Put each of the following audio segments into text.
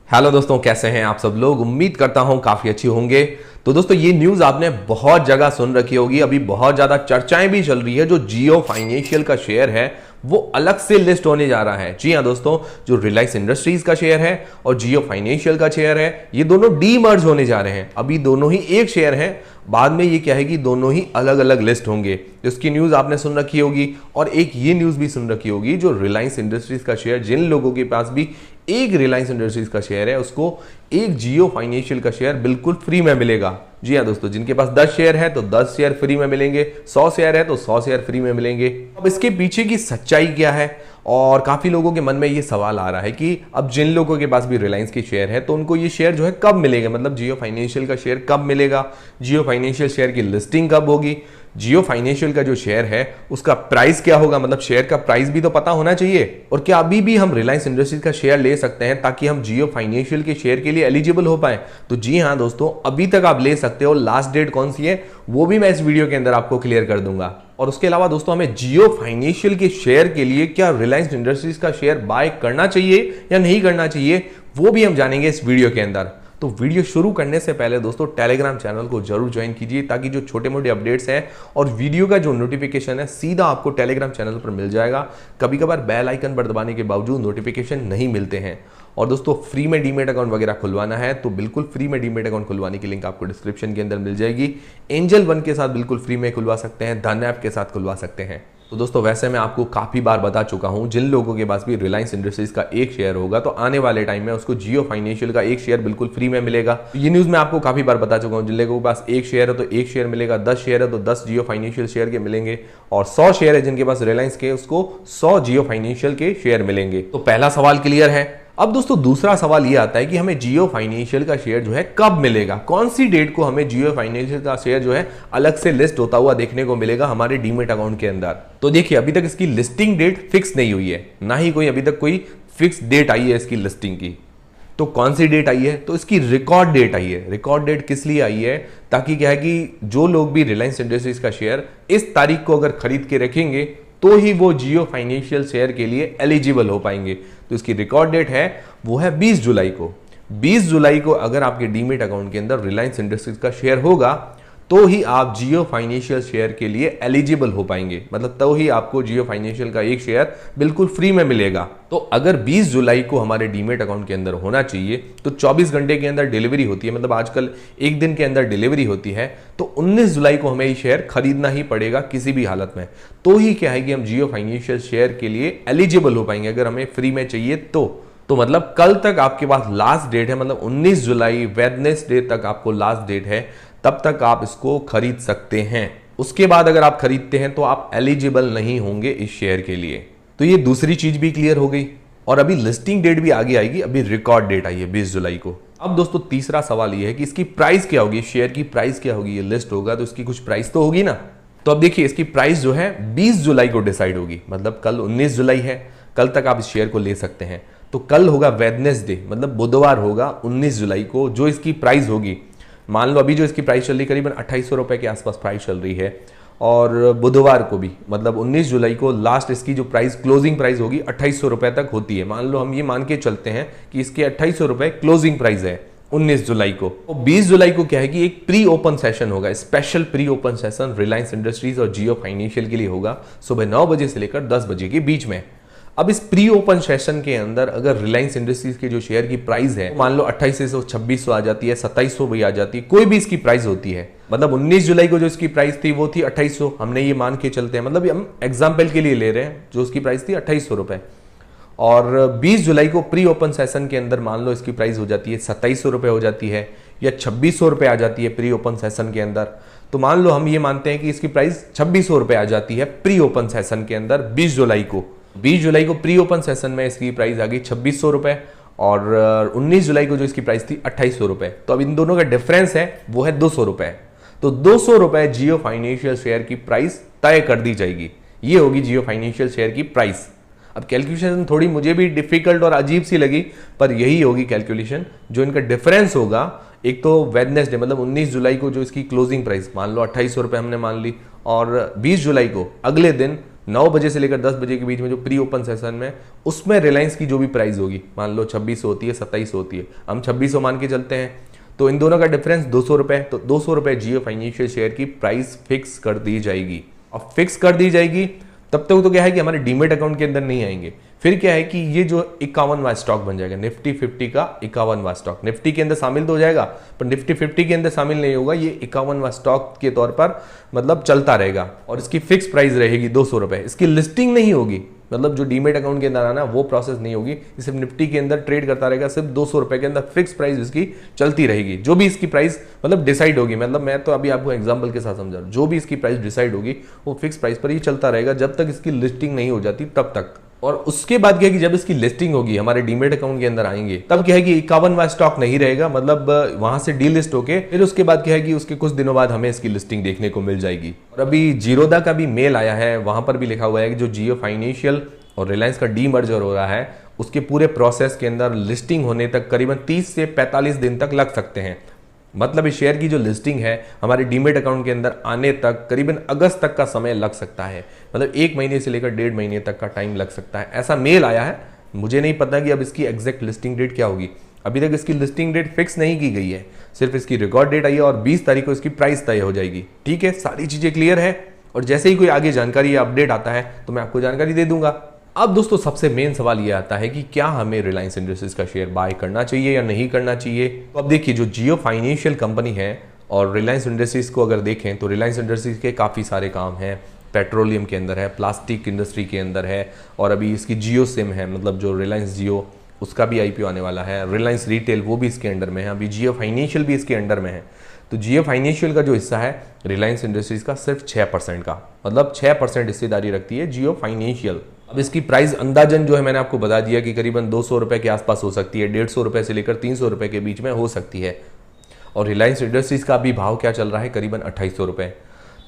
Hello दोस्तों, कैसे हैं आप सब लोग। उम्मीद करता हूं काफी अच्छे होंगे। तो दोस्तों ये न्यूज आपने बहुत जगह सुन रखी होगी, अभी बहुत ज्यादा चर्चाएं भी चल रही है। जो जियो फाइनेंशियल का शेयर है वो अलग से लिस्ट होने जा रहा है। जी हां दोस्तों, जो रिलायंस इंडस्ट्रीज का शेयर है और जियो फाइनेंशियल का शेयर है, ये दोनों डीमर्ज होने जा रहे हैं। अभी दोनों ही एक शेयर है, बाद में ये क्या है कि दोनों ही अलग अलग लिस्ट होंगे। इसकी न्यूज आपने सुन रखी होगी। और एक ये न्यूज भी सुन रखी होगी, जो रिलायंस इंडस्ट्रीज का शेयर, जिन लोगों के पास भी एक रिलायंस इंडस्ट्रीज का शेयर है, उसको एक जियो फाइनेंशियल का शेयर बिल्कुल फ्री में मिलेगा। जी हाँ दोस्तों, जिनके पास 10 शेयर है तो 10 शेयर फ्री में मिलेंगे, 100 शेयर है तो 100 शेयर फ्री में मिलेंगे। अब इसके पीछे की सच्चाई क्या है, और काफी लोगों के मन में ये सवाल आ रहा है कि अब जिन लोगों के पास भी रिलायंस के शेयर है तो उनको ये शेयर जो है कब मिलेगा, मतलब जियो फाइनेंशियल का शेयर कब मिलेगा, जियो फाइनेंशियल शेयर की लिस्टिंग कब होगी, जियो फाइनेंशियल का जो शेयर है उसका प्राइस क्या होगा, मतलब शेयर का प्राइस भी तो पता होना चाहिए। और क्या अभी भी हम रिलायंस इंडस्ट्रीज का शेयर ले सकते हैं ताकि हम जियो फाइनेंशियल के शेयर के लिए एलिजिबल हो पाए। तो जी हाँ दोस्तों, अभी तक आप ले सकते हो। लास्ट डेट कौन सी है वो भी मैं इस वीडियो के अंदर आपको क्लियर कर दूंगा। और उसके अलावा दोस्तों, हमें जियो फाइनेंशियल के शेयर के लिए क्या रिलायंस इंडस्ट्रीज का शेयर बाय करना चाहिए या नहीं करना चाहिए, वो भी हम जानेंगे इस वीडियो के अंदर। तो वीडियो शुरू करने से पहले दोस्तों, टेलीग्राम चैनल को जरूर ज्वाइन कीजिए, ताकि जो छोटे मोटे अपडेट्स हैं और वीडियो का जो नोटिफिकेशन है सीधा आपको टेलीग्राम चैनल पर मिल जाएगा। कभी कभार बेल आइकन पर दबाने के बावजूद नोटिफिकेशन नहीं मिलते हैं। और दोस्तों, फ्री में डीमेट अकाउंट वगैरह खुलवाना है तो बिल्कुल फ्री में डीमेट अकाउंट खुलवाने की लिंक आपको डिस्क्रिप्शन के अंदर मिल जाएगी। एंजल वन के साथ बिल्कुल फ्री में खुलवा सकते हैं, धन ऐप के साथ खुलवा सकते हैं। तो दोस्तों, वैसे मैं आपको काफी बार बता चुका हूं, जिन लोगों के पास भी रिलायंस इंडस्ट्रीज का एक शेयर होगा तो आने वाले टाइम में उसको जियो फाइनेंशियल का एक शेयर बिल्कुल फ्री में मिलेगा। ये न्यूज मैं आपको काफी बार बता चुका हूं, जिन लोगों के पास एक शेयर है तो एक शेयर मिलेगा, 10 शेयर है तो 10 जियो फाइनेंशियल शेयर के मिलेंगे, और 100 शेयर है जिनके पास रिलायंस के, उसको 100 जियो फाइनेंशियल के शेयर मिलेंगे। तो पहला सवाल क्लियर है। अब दोस्तों, दूसरा सवाल ये आता है कि हमें जियो फाइनेंशियल का शेयर जो है कब मिलेगा, कौन सी डेट को हमें जियो फाइनेंशियल का शेयर जो है अलग से लिस्ट होता हुआ देखने को मिलेगा हमारे डीमेट अकाउंट के अंदर। तो देखिए, अभी तक इसकी लिस्टिंग डेट फिक्स नहीं हुई है, ना ही कोई अभी तक कोई फिक्स डेट आई है इसकी लिस्टिंग की। तो कौन सी डेट आई है, तो इसकी रिकॉर्ड डेट आई है। रिकॉर्ड डेट किस लिए आई है, ताकि क्या है कि जो लोग भी रिलायंस इंडस्ट्रीज का शेयर इस तारीख को अगर खरीद के रखेंगे तो ही वो जियो फाइनेंशियल शेयर के लिए एलिजिबल हो पाएंगे। तो इसकी रिकॉर्ड डेट है वो है 20 जुलाई को। 20 जुलाई को अगर आपके डीमेट अकाउंट के अंदर रिलायंस इंडस्ट्रीज का शेयर होगा तो ही आप जियो फाइनेंशियल शेयर के लिए एलिजिबल हो पाएंगे, मतलब तो ही आपको जियो फाइनेंशियल का एक शेयर बिल्कुल फ्री में मिलेगा। तो अगर 20 जुलाई को हमारे डीमेट अकाउंट के अंदर होना चाहिए तो 24 घंटे के अंदर डिलीवरी होती है, मतलब आजकल एक दिन के अंदर डिलीवरी होती है। तो 19 जुलाई को हमें ये शेयर खरीदना ही पड़ेगा किसी भी हालत में, तो ही क्या है कि हम जियो फाइनेंशियल शेयर के लिए एलिजिबल हो पाएंगे, अगर हमें फ्री में चाहिए तो मतलब कल तक आपके पास लास्ट डेट है, मतलब 19 जुलाई वेडनेसडे तक आपको लास्ट डेट है, तब तक आप इसको खरीद सकते हैं। उसके बाद अगर आप खरीदते हैं तो आप एलिजिबल नहीं होंगे इस शेयर के लिए। तो ये दूसरी चीज भी क्लियर हो गई। और अभी लिस्टिंग डेट भी आगे आएगी, अभी रिकॉर्ड डेट आई है 20 जुलाई को। अब दोस्तों, तीसरा सवाल ये है कि इसकी प्राइस क्या होगी, शेयर की प्राइस क्या होगी। ये लिस्ट होगा तो इसकी कुछ प्राइस तो होगी ना। तो अब देखिए, इसकी प्राइस जो है 20 जुलाई को डिसाइड होगी, मतलब कल 19 जुलाई है, कल तक आप इस शेयर को ले सकते हैं। तो कल होगा वेडनेसडे, मतलब बुधवार होगा 19 जुलाई को, जो इसकी प्राइस होगी। मान लो अभी जो इसकी प्राइस चल रही है करीबन 2800 रुपए के आसपास प्राइस चल रही है, और बुधवार को भी मतलब 19 जुलाई को लास्ट इसकी जो प्राइस क्लोजिंग प्राइस होगी 2800 रुपए तक होती है। मान लो हम ये मान के चलते हैं कि इसके 2800 रुपए क्लोजिंग प्राइस है 19 जुलाई को। तो 20 जुलाई को क्या है कि एक प्री ओपन सेशन होगा, special pre open session Reliance industries और जियो फाइनेंशियल के लिए होगा, सुबह 9 बजे से लेकर 10 बजे के बीच में। अब इस प्री ओपन सेशन के अंदर अगर रिलायंस इंडस्ट्रीज के जो शेयर की प्राइस है, मान लो 2800 2600 आ जाती है, 2700 भी आ जाती है, कोई भी इसकी प्राइस होती है, मतलब 19 जुलाई को जो इसकी प्राइस थी वो थी 2800, हमने ये मान के चलते हैं, मतलब हम एग्जाम्पल के लिए ले रहे हैं, जो उसकी प्राइस थी 2800 रुपए। और 20 जुलाई को प्री ओपन सेशन के अंदर मान लो इसकी प्राइस हो जाती है 2700 रुपए हो जाती है, या 2600 रुपए आ जाती है प्री ओपन सेशन के अंदर। तो मान लो हम ये मानते हैं कि इसकी प्राइस 2600 रुपए आ जाती है प्री ओपन सेशन के अंदर 20 जुलाई को। 20 जुलाई को प्री ओपन सेशन में इसकी प्राइस आ गई 2600 रुपए, और 19 जुलाई को जो इसकी प्राइस थी 2800 रुपए। तो अब इन दोनों का डिफरेंस है वो है 200 रुपए। तो 200 रुपए जियो फाइनेंशियल शेयर की प्राइस तय कर दी जाएगी, ये होगी जियो फाइनेंशियल शेयर की प्राइस। अब कैलकुलेशन थोड़ी मुझे भी डिफिकल्ट और अजीब सी लगी, पर यही होगी कैलकुलेशन। जो इनका डिफरेंस होगा, एक तो वेडनेसडे मतलब 19 जुलाई को जो इसकी क्लोजिंग प्राइस मान लो 2800 रुपए हमने मान ली, और 20 जुलाई को अगले दिन 9 बजे से लेकर 10 बजे के बीच में जो प्री ओपन सेशन में, उसमें रिलायंस की जो भी प्राइस होगी, मान लो 2600 होती है, 2700 होती है, हम 2600 मान के चलते हैं, तो इन दोनों का डिफरेंस 200 रुपए, तो 200 रुपए जियो फाइनेंशियल शेयर की प्राइस फिक्स कर दी जाएगी। अब फिक्स कर दी जाएगी तब तक तो क्या है कि हमारे डीमेट अकाउंट के अंदर नहीं आएंगे। फिर क्या है कि ये जो 51वां स्टॉक बन जाएगा, निफ्टी 50 का 51वां स्टॉक निफ्टी के अंदर शामिल तो हो जाएगा, पर निफ्टी 50 के अंदर शामिल नहीं होगा, ये 51वां स्टॉक के तौर पर मतलब चलता रहेगा और इसकी फिक्स प्राइस रहेगी 200 रुपए। इसकी लिस्टिंग नहीं होगी, मतलब जो डीमेट अकाउंट के अंदर आना वो प्रोसेस नहीं होगी, सिर्फ निफ्टी के अंदर ट्रेड करता रहेगा, सिर्फ 200 रुपए के अंदर फिक्स प्राइस इसकी चलती रहेगी। जो भी इसकी प्राइस मतलब डिसाइड होगी, मतलब मैं तो अभी आपको एग्जांपल के साथ समझा रहा हूं, जो भी इसकी प्राइस डिसाइड होगी वो फिक्स प्राइस पर ही चलता रहेगा जब तक इसकी लिस्टिंग नहीं हो जाती तब तक। और उसके बाद क्या है कि जब इसकी लिस्टिंग होगी, हमारे डीमेट अकाउंट के अंदर आएंगे, तब क्या है कि 51वां स्टॉक नहीं रहेगा, मतलब वहां से डीलिस्ट होके फिर उसके बाद क्या है कि उसके कुछ दिनों बाद हमें इसकी लिस्टिंग देखने को मिल जाएगी। और अभी जीरोधा का भी मेल आया है, वहां पर भी लिखा हुआ है कि जो जियो फाइनेंशियल और रिलायंस का डीमर्जर हो रहा है उसके पूरे प्रोसेस के अंदर लिस्टिंग होने तक करीबन 30 से 45 दिन तक लग सकते हैं। मतलब इस शेयर की जो लिस्टिंग है हमारे डीमेट अकाउंट के अंदर आने तक करीबन अगस्त तक का समय लग सकता है, मतलब 1 महीने से लेकर 1.5 महीने तक का टाइम लग सकता है, ऐसा मेल आया है। मुझे नहीं पता कि अब इसकी एग्जैक्ट लिस्टिंग डेट क्या होगी, अभी तक इसकी लिस्टिंग डेट फिक्स नहीं की गई है, सिर्फ इसकी रिकॉर्ड डेट आई है और 20 तारीख को इसकी प्राइस तय हो जाएगी। ठीक है, सारी चीजें क्लियर है और जैसे ही कोई आगे जानकारी या अपडेट आता है तो मैं आपको जानकारी दे दूंगा। अब दोस्तों सबसे मेन सवाल यह आता है कि क्या हमें रिलायंस इंडस्ट्रीज का शेयर बाय करना चाहिए या नहीं करना चाहिए। तो अब देखिए, जो जियो फाइनेंशियल कंपनी है और रिलायंस इंडस्ट्रीज को अगर देखें तो रिलायंस इंडस्ट्रीज के काफ़ी सारे काम हैं, पेट्रोलियम के अंदर है, प्लास्टिक इंडस्ट्री के अंदर है, और अभी इसकी जियो सिम है, मतलब जो रिलायंस जियो उसका भी IPO आने वाला है, रिलायंस रिटेल वो भी इसके अंडर में है, अभी जियो फाइनेंशियल भी इसके अंडर में है। तो जियो फाइनेंशियल का जो हिस्सा है रिलायंस इंडस्ट्रीज का सिर्फ 6% का, मतलब 6% हिस्सेदारी रखती है जियो फाइनेंशियल। अब इसकी प्राइस अंदाजन जो है मैंने आपको बता दिया कि करीबन 200 रुपए के आसपास हो सकती है, 150 रुपए से लेकर 300 रुपए के बीच में हो सकती है। और रिलायंस इंडस्ट्रीज का अभी भाव क्या चल रहा है, करीबन 2800 रुपए।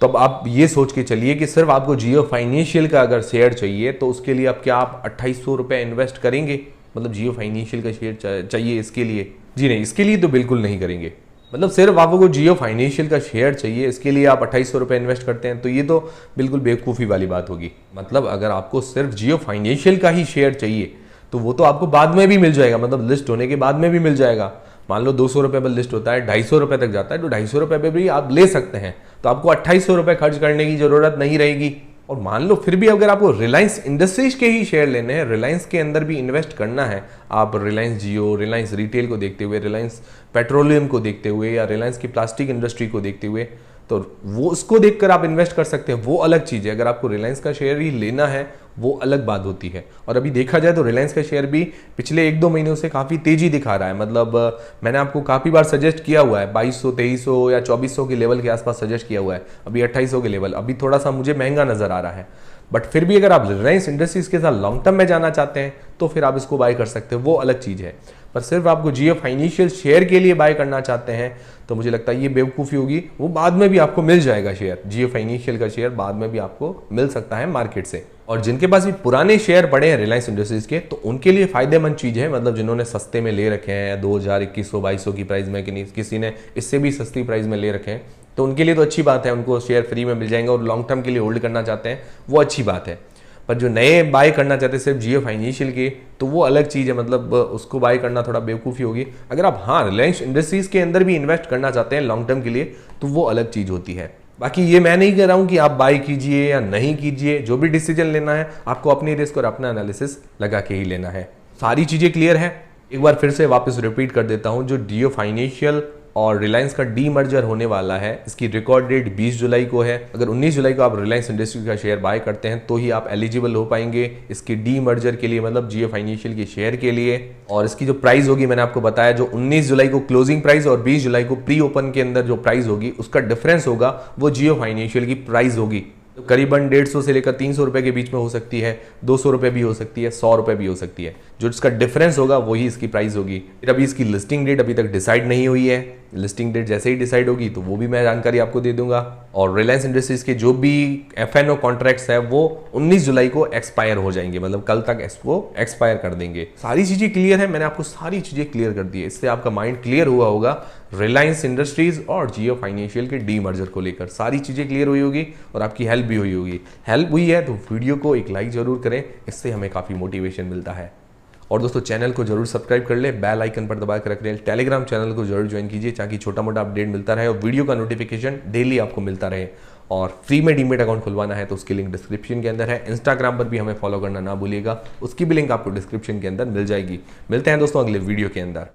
तो अब आप ये सोच के चलिए कि सिर्फ आपको जियो फाइनेंशियल का अगर शेयर चाहिए तो उसके लिए अब क्या आप 2800 रुपए इन्वेस्ट करेंगे, मतलब जियो फाइनेंशियल का शेयर चाहिए इसके लिए? जी नहीं, इसके लिए तो बिल्कुल नहीं करेंगे। मतलब सिर्फ आपको जियो फाइनेंशियल का शेयर चाहिए, इसके लिए आप 2800 रुपए इन्वेस्ट करते हैं, तो ये तो बिल्कुल बेवकूफ़ी वाली बात होगी। मतलब अगर आपको सिर्फ जियो फाइनेंशियल का ही शेयर चाहिए तो वो तो आपको बाद में भी मिल जाएगा, मतलब लिस्ट होने के बाद में भी मिल जाएगा। मान लो 200 रुपए पर लिस्ट होता है, 250 रुपए तक जाता है, तो 250 रुपए पे भी आप ले सकते हैं, तो आपको 2800 रुपए खर्च करने की जरूरत नहीं रहेगी। और मान लो फिर भी अगर आपको रिलायंस इंडस्ट्रीज के ही शेयर लेने हैं, रिलायंस के अंदर भी इन्वेस्ट करना है, आप रिलायंस जियो, रिलायंस रिटेल को देखते हुए, रिलायंस पेट्रोलियम को देखते हुए या रिलायंस की प्लास्टिक इंडस्ट्री को देखते हुए, तो वो उसको देखकर आप इन्वेस्ट कर सकते हैं, वो अलग चीज़ है। अगर आपको रिलायंस का शेयर ही लेना है वो अलग बात होती है। और अभी देखा जाए तो रिलायंस का शेयर भी पिछले 1-2 महीनों से काफ़ी तेजी दिखा रहा है, मतलब मैंने आपको काफ़ी बार सजेस्ट किया हुआ है, 2200, 2300 या 2400 के लेवल के आसपास सजेस्ट किया हुआ है, अभी 2800 के लेवल, अभी थोड़ा सा मुझे महंगा नजर आ रहा है। बट फिर भी अगर आप रिलायंस इंडस्ट्रीज के साथ लॉन्ग टर्म में जाना चाहते हैं तो फिर आप इसको बाय कर सकते हैं, वो अलग चीज़ है। पर सिर्फ आपको जियो फाइनेंशियल शेयर के लिए बाय करना चाहते हैं तो मुझे लगता है ये बेवकूफ़ी होगी। वो बाद में भी आपको मिल जाएगा शेयर, जियो फाइनेंशियल का शेयर बाद में भी आपको मिल सकता है मार्केट से। और जिनके पास भी पुराने शेयर पड़े हैं रिलायंस इंडस्ट्रीज के, तो उनके लिए फायदेमंद चीज़ है, मतलब जिन्होंने सस्ते में ले रखे हैं 2000-2100-2200 की प्राइस में, किसी ने इससे भी सस्ती प्राइस में ले रखे हैं, तो उनके लिए तो अच्छी बात है, उनको शेयर फ्री में मिल जाएंगे और लॉन्ग टर्म के लिए होल्ड करना चाहते हैं वो अच्छी बात है। पर जो नए बाय करना चाहते हैं सिर्फ जियो फाइनेंशियल के, तो वो अलग चीज़ है, मतलब उसको बाय करना थोड़ा बेवकूफ़ी होगी। अगर आप हाँ रिलायंस इंडस्ट्रीज के अंदर भी इन्वेस्ट करना चाहते हैं लॉन्ग टर्म के लिए तो वो अलग चीज़ होती है। बाकी ये मैं नहीं कह रहा हूँ कि आप बाय कीजिए या नहीं कीजिए, जो भी डिसीजन लेना है आपको अपनी रिस्क और अपना एनालिसिस लगा के ही लेना है। सारी चीज़ें क्लियर है, एक बार फिर से वापस रिपीट कर देता हूँ, जो जियो फाइनेंशियल और रिलायंस का डीमर्जर होने वाला है, इसकी रिकॉर्ड डेट 20 जुलाई को है। अगर 19 जुलाई को आप रिलायंस इंडस्ट्रीज का शेयर बाय करते हैं तो ही आप एलिजिबल हो पाएंगे इसके डीमर्जर के लिए, मतलब जियो फाइनेंशियल के शेयर के लिए। और इसकी जो प्राइस होगी मैंने आपको बताया, जो 19 जुलाई को क्लोजिंग प्राइस और 20 जुलाई को प्री ओपन के अंदर जो प्राइस होगी उसका डिफरेंस होगा, वो जियो फाइनेंशियल की प्राइस होगी। तो करीबन 150 से लेकर 300 रुपए के बीच में हो सकती है, 200 रुपए भी हो सकती है, 100 रुपए भी हो सकती है। जो इसका डिफरेंस होगा वही इसकी प्राइस होगी। फिर अभी इसकी लिस्टिंग डेट अभी तक डिसाइड नहीं हुई है, लिस्टिंग डेट जैसे ही डिसाइड होगी तो वो भी मैं जानकारी आपको दे दूंगा। और रिलायंस इंडस्ट्रीज के जो भी एफएनओ कॉन्ट्रैक्ट्स है वो 19 जुलाई को एक्सपायर हो जाएंगे, मतलब कल तक वो एक्सपायर कर देंगे। सारी चीजें क्लियर है, मैंने आपको सारी चीजें क्लियर कर दी है, इससे आपका माइंड क्लियर हुआ होगा रिलायंस इंडस्ट्रीज और जियो फाइनेंशियल के डीमर्जर को लेकर। सारी चीजें क्लियर हुई होगी और आपकी हेल्प भी हुई होगी। हेल्प हुई है तो वीडियो को एक लाइक जरूर करें, इससे हमें काफी मोटिवेशन मिलता है। और दोस्तों चैनल को जरूर सब्सक्राइब कर ले, बेल आइकन पर दबा कर रख लें। टेलीग्राम चैनल को जरूर ज्वाइन कीजिए ताकि छोटा मोटा अपडेट मिलता रहे और वीडियो का नोटिफिकेशन डेली आपको मिलता रहे। और फ्री में डीमेट अकाउंट खुलवाना है तो उसकी लिंक डिस्क्रिप्शन के अंदर है। इंस्टाग्राम पर भी हमें फॉलो करना ना भूलिएगा, उसकी भी लिंक आपको डिस्क्रिप्शन के अंदर मिल जाएगी। मिलते हैं दोस्तों अगले वीडियो के अंदर।